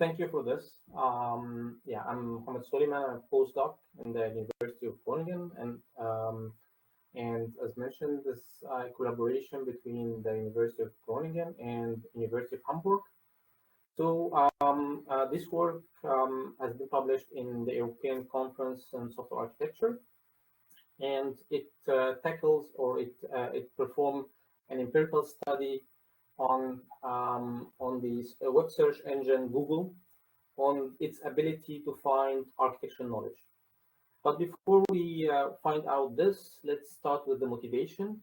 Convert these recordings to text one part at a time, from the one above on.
thank you for this. Yeah, I'm Mohamed Soliman. I'm a postdoc in the University of Groningen, and as mentioned, this collaboration between the University of Groningen and University of Hamburg. So this work has been published in the European Conference on Software Architecture, and it tackles, or it performed an empirical study on the web search engine Google, on its ability to find architectural knowledge. But before we find out this, let's start with the motivation.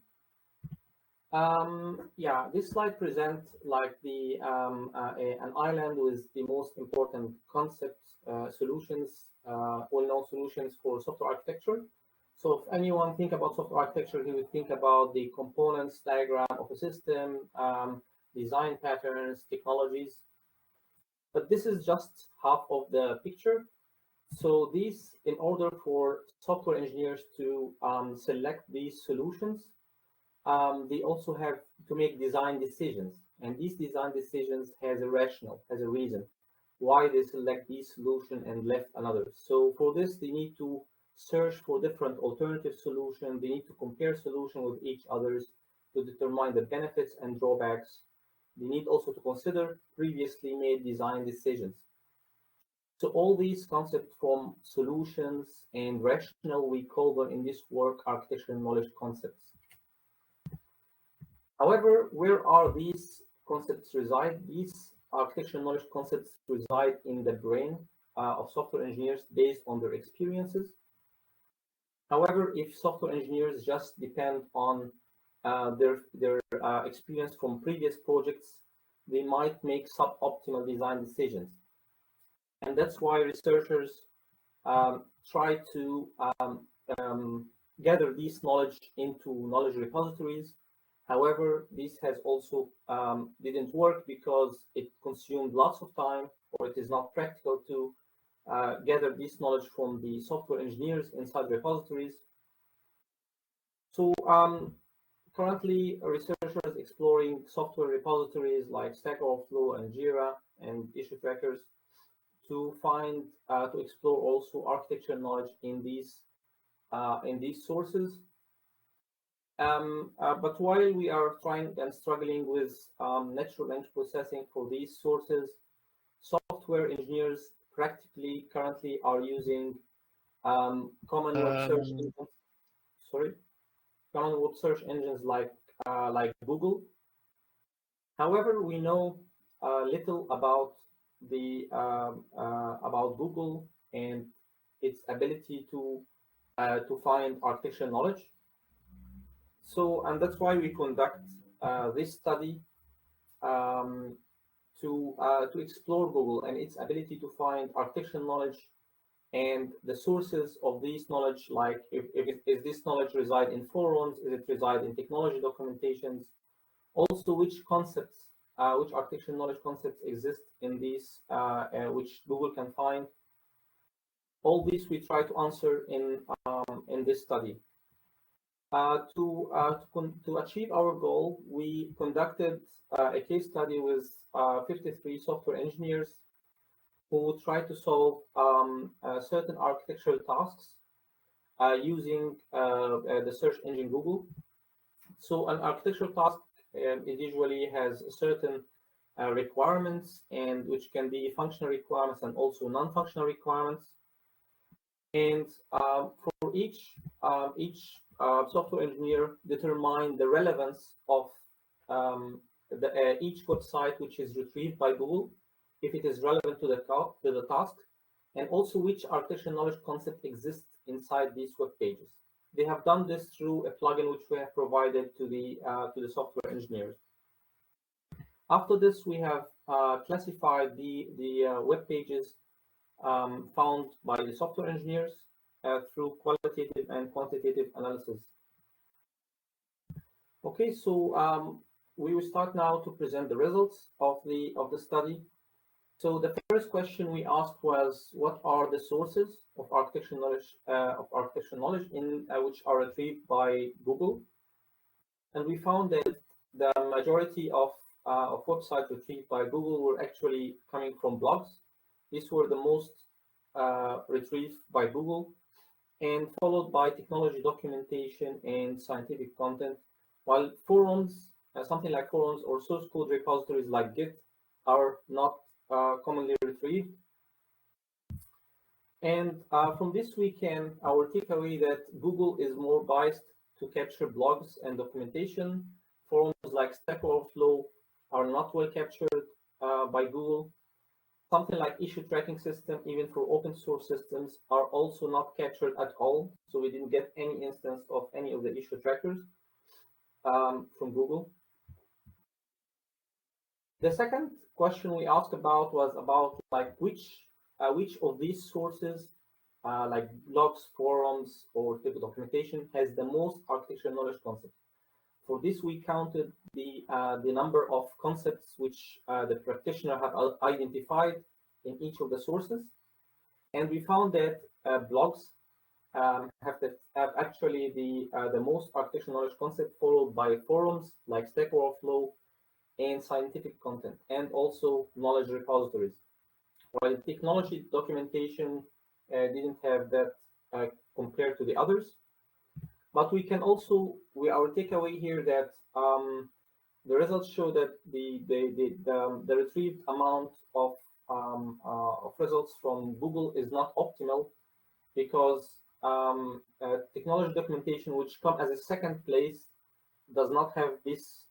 Yeah, this slide presents like an island with the most important concepts, solutions, well-known solutions for software architecture. So if anyone think about software architecture, he would think about the components diagram of a system, design patterns, technologies. But this is just half of the picture. So these, in order for software engineers to select these solutions, they also have to make design decisions. And these design decisions has a rationale, has a reason why they select this solution and left another. So for this, they need to search for different alternative solutions. They need to compare solutions with each others to determine the benefits and drawbacks. They need also to consider previously made design decisions. So all these concepts from solutions and rationale, we call them in this work architectural knowledge concepts. However, where are these concepts reside? These architectural knowledge concepts reside in the brain of software engineers based on their experiences. However, if software engineers just depend on their experience from previous projects, they might make suboptimal design decisions. And that's why researchers try to gather this knowledge into knowledge repositories. However, this has also didn't work because it consumed lots of time, or it is not practical to gather this knowledge from the software engineers inside repositories. So currently, researchers exploring software repositories like Stack Overflow and Jira and issue trackers to find to explore also architectural knowledge in these sources. But while we are trying and struggling with natural language processing for these sources, software engineers practically currently are using common web search engines. Sorry, common web search engines like Google. However, we know little about about Google and its ability to find architectural knowledge. So, and that's why we conduct this study to explore Google and its ability to find architectural knowledge and the sources of this knowledge, like is this knowledge reside in forums, is it reside in technology documentations, also which concepts, which architectural knowledge concepts exist in these, which Google can find. All this we try to answer in this study. To achieve our goal, we conducted a case study with 53 software engineers who try to solve certain architectural tasks using the search engine Google. So an architectural task it usually has certain requirements, and which can be functional requirements and also non-functional requirements. And for each software engineer determine the relevance of each website which is retrieved by Google, if it is relevant to the task, and also which architectural knowledge concept exists inside these web pages. They have done this through a plugin which we have provided to the software engineers. After this, we have classified the web pages found by the software engineers through qualitative and quantitative analysis. Okay, so we will start now to present the results of the study. So the first question we asked was, what are the sources of architectural knowledge in which are retrieved by Google? And we found that the majority of websites retrieved by Google were actually coming from blogs. These were the most retrieved by Google, and followed by technology documentation and scientific content, while forums, something like forums or source code repositories like Git, are not commonly retrieved. And from this weekend, our takeaway that Google is more biased to capture blogs and documentation. Forums like Stack Overflow are not well captured by Google. Something like issue tracking system, even for open source systems, are also not captured at all. So we didn't get any instance of any of the issue trackers from Google. The second question we asked about was about like which of these sources, like blogs, forums, or typical documentation, has the most architecture knowledge concept. For this, we counted the number of concepts which the practitioner have identified in each of the sources, and we found that blogs have actually the most architecture knowledge concept, followed by forums like Stack Overflow and scientific content, and also knowledge repositories. While technology documentation didn't have that compared to the others. But we can also, our takeaway here that the results show that the retrieved amount of results from Google is not optimal, because technology documentation, which come as a second place, does not have this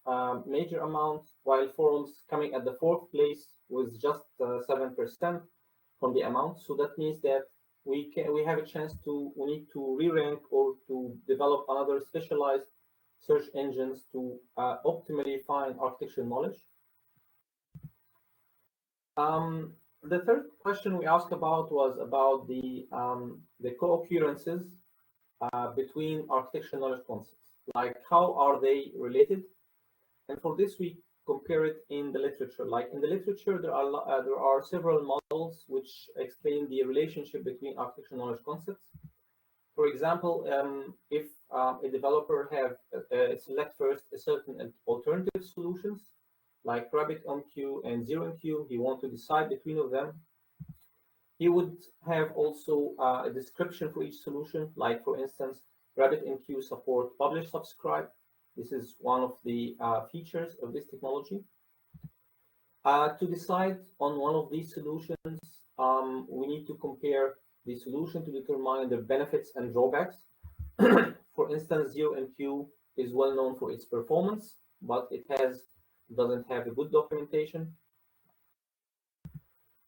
major amount, while forums coming at the fourth place with just 7% from the amount. So that means that we have a chance to, we need to re-rank or to develop another specialized search engines to optimally find architecture knowledge. The third question we asked about was about the co-occurrences between architecture knowledge concepts, like how are they related? And for this, we compare it in the literature. Like in the literature, there are several models which explain the relationship between architecture knowledge concepts. For example, if a developer have select first a certain alternative solutions like RabbitMQ and ZeroMQ, he want to decide between of them. He would have also a description for each solution, like for instance, RabbitMQ support publish subscribe. This is one of the features of this technology. To decide on one of these solutions, we need to compare the solution to determine the benefits and drawbacks. For instance, ZeroMQ is well known for its performance, but it doesn't have a good documentation.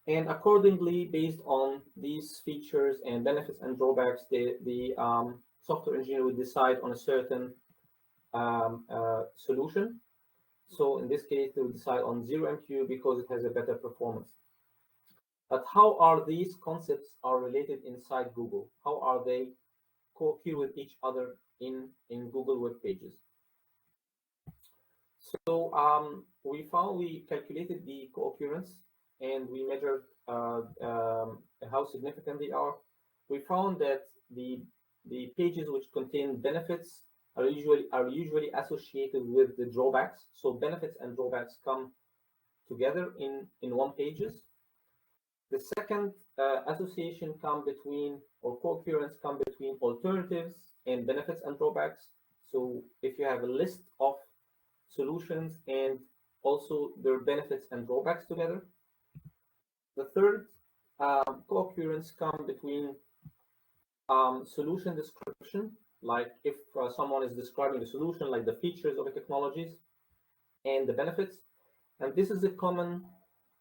And accordingly, based on these features and benefits and drawbacks, the software engineer will decide on a certain solution. So in this case, they will decide on ZeroMQ because it has a better performance. But how are these concepts are related inside Google? How are they co-occur with each other in Google web pages? So we calculated the co-occurrence, and we measured how significant they are. We found that the pages which contain benefits are usually associated with the drawbacks. So benefits and drawbacks come together in one pages. The second association come between, or co-occurrence come between alternatives and benefits and drawbacks. So if you have a list of solutions and also their benefits and drawbacks together. The third co-occurrence come between solution description, like if someone is describing the solution, like the features of the technologies and the benefits. And this is a common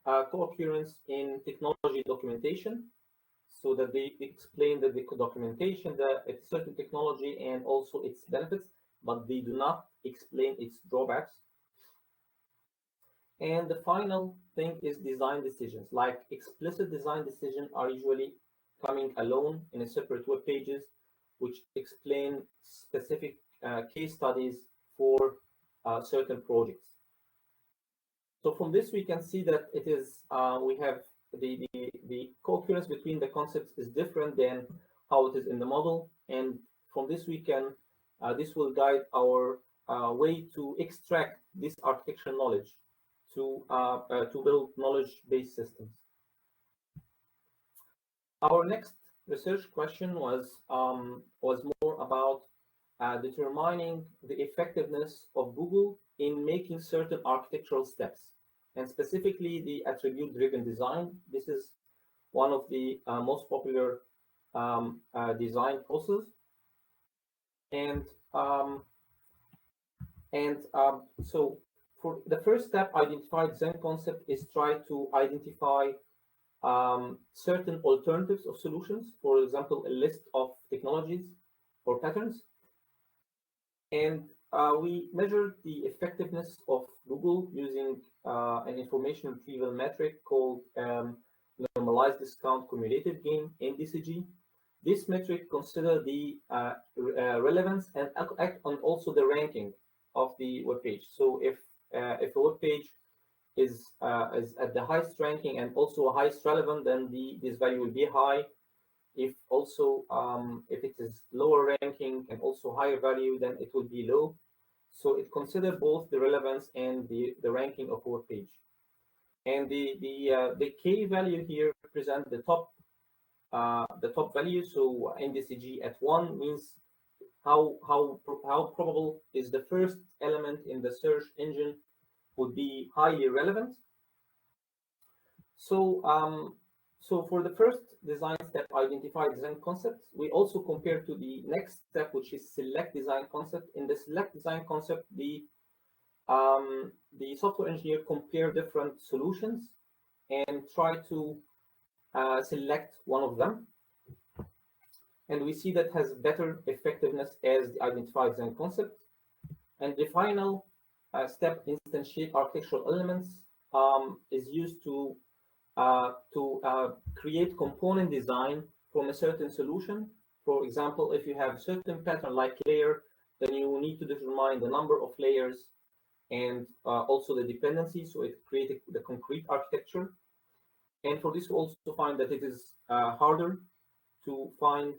co-occurrence in technology documentation, so that they explain that the documentation, it's certain technology and also its benefits, but they do not explain its drawbacks. And the final thing is design decisions. Like explicit design decisions are usually coming alone in a separate web pages, which explain specific case studies for certain projects. So from this, we can see that it is we have the co-occurrence between the concepts is different than how it is in the model, and from this we can this will guide our way to extract this architectural knowledge to build knowledge-based systems. Our next research question was more about determining the effectiveness of Google in making certain architectural steps, and specifically the attribute-driven design. This is one of the most popular design process. And so for the first step, identify design concept is try to identify certain alternatives of solutions, for example, a list of technologies or patterns. And we measured the effectiveness of Google using an information retrieval metric called normalized discount cumulative gain, NDCG. This metric considers the relevance and also the ranking of the web page. So if a web page is at the highest ranking and also highest relevant, then this value will be high. If also if it is lower ranking and also higher value, then it will be low. So it considers both the relevance and the ranking of a web page. And the K value here represents the top value. So NDCG at 1 means how probable is the first element in the search engine would be highly relevant. So so for the first design step, identify design concepts, we also compare to the next step, which is select design concept. In the select design concept, the software engineer compare different solutions and try to select one of them. And we see that has better effectiveness as the identified design concept. And the final step, instantiate architectural elements, is used to create component design from a certain solution. For example, if you have a certain pattern like layer, then you need to determine the number of layers and also the dependency. So it creates the concrete architecture. And for this, we also find that it is harder to find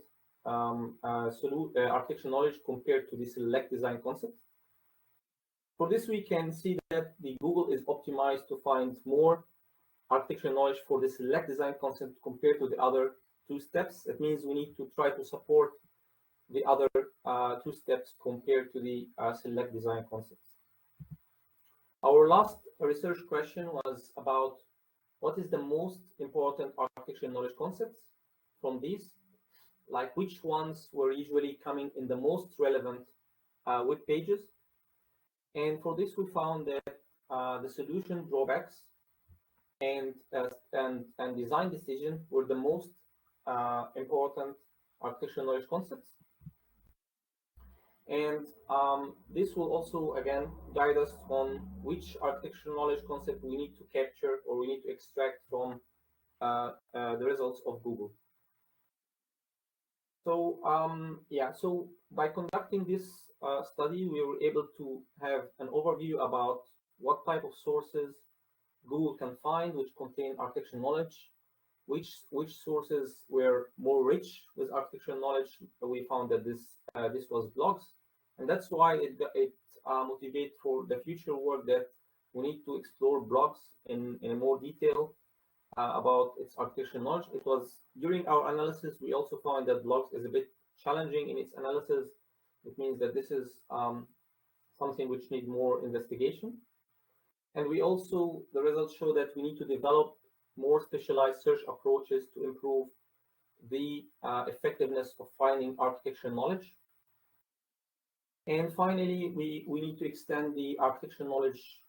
architectural knowledge compared to the select design concept. For this, we can see that the Google is optimized to find more architectural knowledge for the select design concept compared to the other two steps. That means we need to try to support the other two steps compared to the select design concepts. Our last research question was about what is the most important architectural knowledge concepts from these, like which ones were usually coming in the most relevant web pages. And for this, we found that the solution drawbacks and design decision were the most important architectural knowledge concepts. And this will also, again, guide us on which architectural knowledge concept we need to capture or we need to extract from the results of Google. So yeah, so by conducting this study, we were able to have an overview about what type of sources Google can find which contain architectural knowledge, which sources were more rich with architectural knowledge. We found that this was blogs, and that's why it motivates for the future work that we need to explore blogs in more detail about its architectural knowledge. It was during our analysis we also found that blogs is a bit challenging in its analysis. It means that this is something which need more investigation. And we also, the results show that we need to develop more specialized search approaches to improve the effectiveness of finding architectural knowledge. And finally, we need to extend the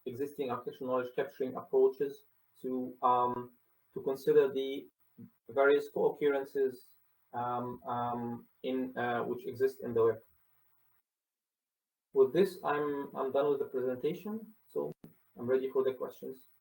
existing architectural knowledge capturing approaches to consider the various co-occurrences which exist in the web. With this, I'm done with the presentation, so I'm ready for the questions.